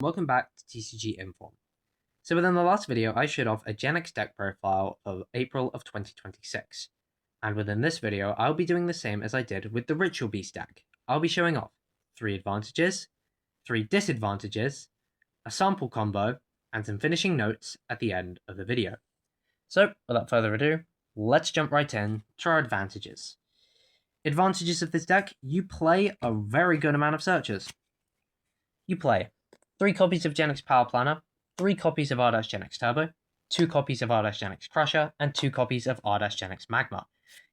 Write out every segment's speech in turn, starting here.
Welcome back to TCG Inform. So within the last video, I showed off a genex deck profile for April of 2026. And within this video, I'll be doing the same as I did with the Ritual Beast deck. I'll be showing off 3 advantages, 3 disadvantages, a sample combo, and some finishing notes at the end of the video. So without further ado, let's jump right in to our advantages. Advantages of this deck: you play a very good amount of searches. You play 3 copies of Genex Power Planner, 3 copies of R-Genex Turbo, 2 copies of R-Genex Crusher, and 2 copies of R-Genex Magma.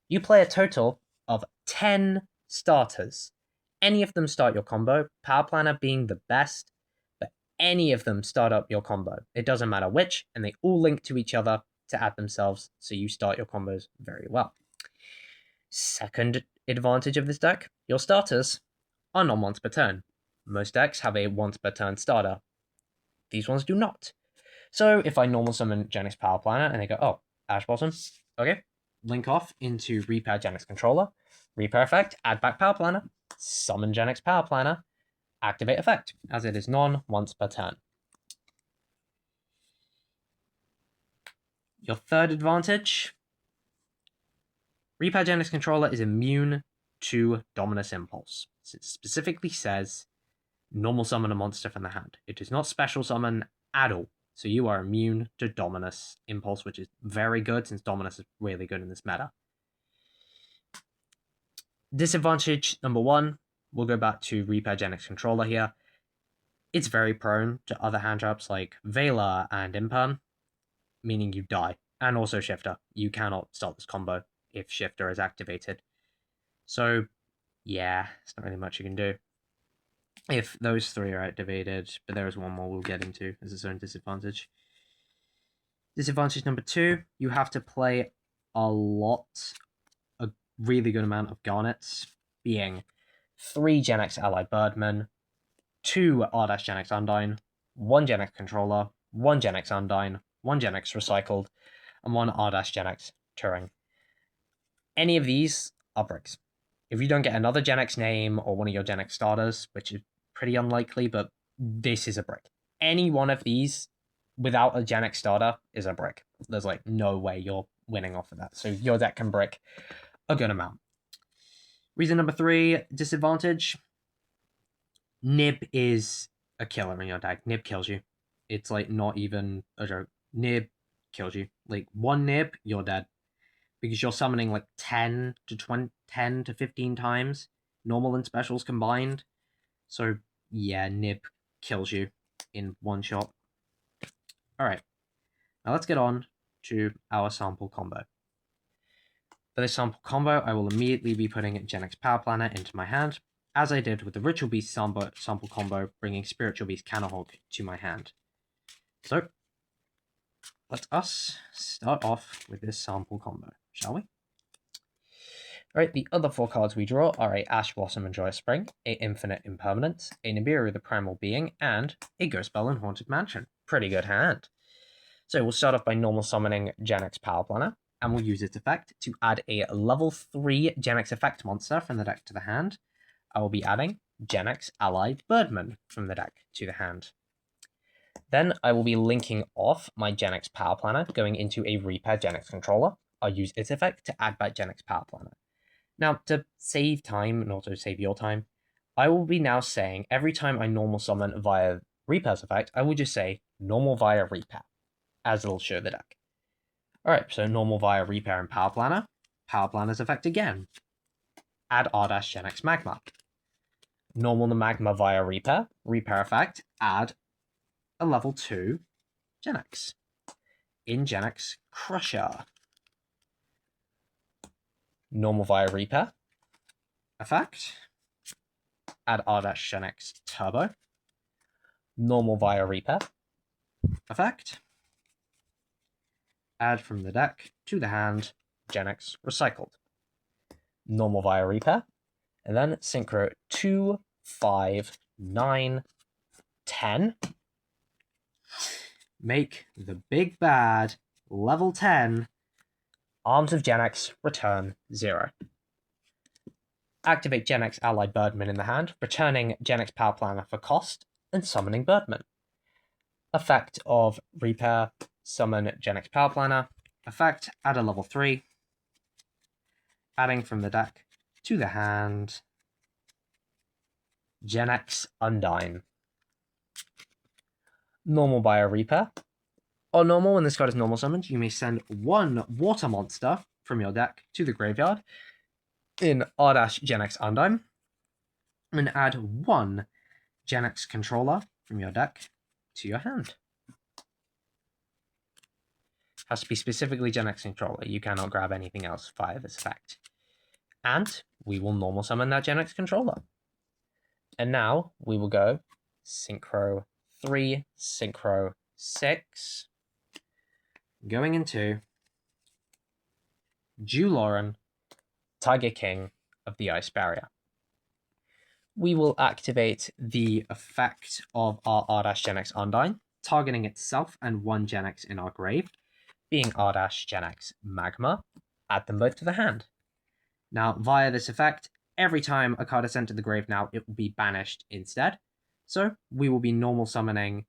You play a total of 10 starters. Any of them start your combo, Power Planner being the best, but any of them start up your combo. It doesn't matter which, and they all link to each other to add themselves, so you start your combos very well. Second advantage of this deck: your starters are non once per turn. Most decks have a once per turn starter. These ones do not. So if I normal summon Genex Power Planner and they go, oh, Ash Blossom, okay, link off into Repair Genex Controller, Repair Effect, add back Power Planner, summon Genex Power Planner, activate effect, as it is non once per turn. Your third advantage: Repair Genex Controller is immune to Dominus Impulse. It specifically says normal summon a monster from the hand. It does not special summon at all. So you are immune to Dominus Impulse, which is very good since Dominus is really good in this meta. Disadvantage number 1, we'll go back to Repair Genex Controller here. It's very prone to other hand traps like Veiler and Imperm, meaning you die. And also Shifter. You cannot start this combo if Shifter is activated. So yeah, it's not really much you can do if those 3 are activated, but there is one more we'll get into as its own disadvantage. Disadvantage number 2, you have to play a really good amount of Garnets, being 3 Genex Allied Birdmen, 2 R-Genex Undyne, 1 Genex Controller, 1 Genex Undyne, 1 Genex Recycled, and 1 R-Genex Turing. Any of these are bricks. If you don't get another Genex name or one of your Genex starters, which is pretty unlikely, but this is a brick. Any one of these without a Genex starter is a brick. There's like no way you're winning off of that. So your deck can brick a good amount. Reason number 3, disadvantage: Nib is a killer in your deck. Nib kills you. It's like not even a joke. Nib kills you. Like 1 Nib, you're dead. Because you're summoning like 10 to 15 times, normal and specials combined. So yeah, Nib kills you in 1 shot. Alright, now let's get on to our sample combo. For this sample combo, I will immediately be putting Genex Power Planner into my hand, as I did with the Ritual Beast sample combo, bringing Spiritual Beast Canahawk to my hand. So, let us start off with this sample combo, shall we? Alright, the other 4 cards we draw are a Ash Blossom and Joyous Spring, a Infinite Impermanence, a Nibiru the Primal Being, and a Ghost Bell and Haunted Mansion. Pretty good hand. So we'll start off by normal summoning Genex Power Planner, and we'll use its effect to add a level 3 Genex effect monster from the deck to the hand. I will be adding Genex Allied Birdman from the deck to the hand. Then I will be linking off my Genex Power Planner, going into a Repair Genex Controller. I'll use its effect to add back Genex Power Planner. Now, to save time and also save your time, I will be now saying every time I normal summon via Repair's effect, I will just say normal via Repair, as it'll show the deck. Alright, so normal via Repair and Power Planner. Power Planner's effect again. Add R-Genex Magma. Normal the Magma via Repair. Repair effect, add a level 2 Genex. In Genex Crusher. Normal via Repair. Effect, add R-Genex Turbo. Normal via Repair. Effect, add from the deck to the hand Genex Recycled. Normal via Repair. And then Synchro 2, 5, 9, 10. Make the big bad level 10 Arms of Genex return 0. Activate Genex Allied Birdman in the hand, returning Genex Power Planner for cost, and summoning Birdman. Effect of Repair, summon Genex Power Planner. Effect, add a level 3. Adding from the deck to the hand, Genex Undyne. Normal Bio Repair. On normal, when this card is normal summoned, you may send one water monster from your deck to the graveyard in R-Genex Undyne, and add one Genex controller from your deck to your hand. Has to be specifically Genex controller. You cannot grab anything else via this effect. And we will normal summon that Genex controller. And now we will go Synchro 3, Synchro 6, going into Juloran, Tiger King of the Ice Barrier. We will activate the effect of our R-Genex Undyne, targeting itself and one Genex in our grave, being R-Genex Magma. Add them both to the hand. Now, via this effect, every time a card is sent to the grave now, it will be banished instead. So we will be normal summoning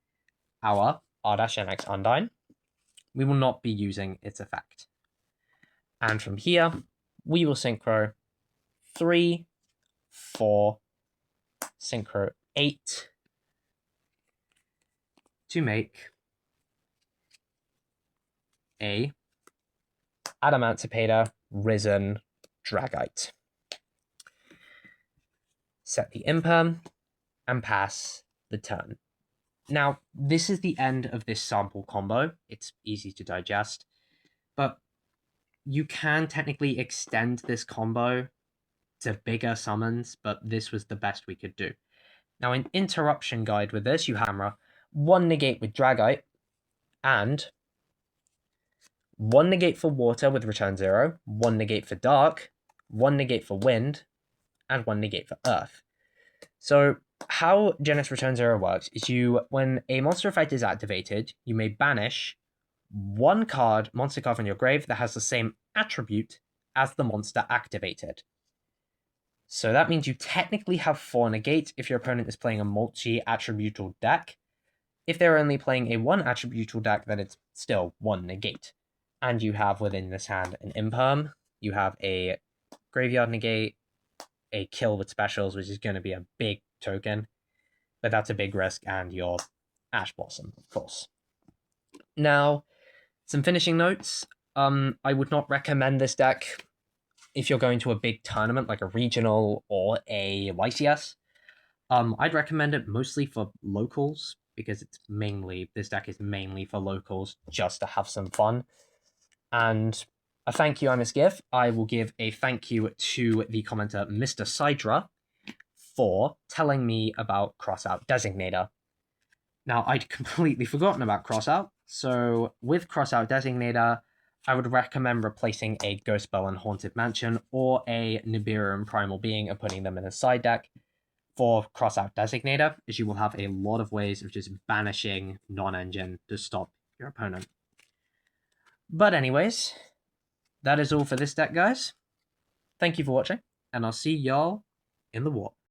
our R-Genex Undyne. We will not be using its effect. And from here, we will Synchro 3, 4, Synchro 8 to make a Adamancipator Risen Dragite. Set the imperm and pass the turn. Now, this is the end of this sample combo. It's easy to digest, but you can technically extend this combo to bigger summons, but this was the best we could do. Now, in interruption guide with this, you have 1 negate with Dragite, and 1 negate for water with return 0, 1 negate for dark, 1 negate for wind, and 1 negate for earth. So how Genex Return 0 works is when a monster effect is activated, you may banish one monster card from your grave that has the same attribute as the monster activated. So that means you technically have 4 negates if your opponent is playing a multi-attributal deck. If they're only playing a 1-attributal deck, then it's still 1 negate. And you have within this hand an imperm, you have a graveyard negate, a kill with specials, which is going to be a big token, but that's a big risk, and your Ash Blossom, of course. Now, some finishing notes. I would not recommend this deck if you're going to a big tournament like a regional or a YCS. I'd recommend it mostly for locals, because this deck is mainly for locals just to have some fun. And a thank you I must give. I will give a thank you to the commenter Mr. Sidra for telling me about Crossout Designator. Now, I'd completely forgotten about Crossout, so with Crossout Designator, I would recommend replacing a Ghost Bell and Haunted Mansion or a Nibiru and Primal Being and putting them in a side deck for Crossout Designator, as you will have a lot of ways of just banishing non-engine to stop your opponent. But anyways, that is all for this deck, guys. Thank you for watching, and I'll see y'all in the war.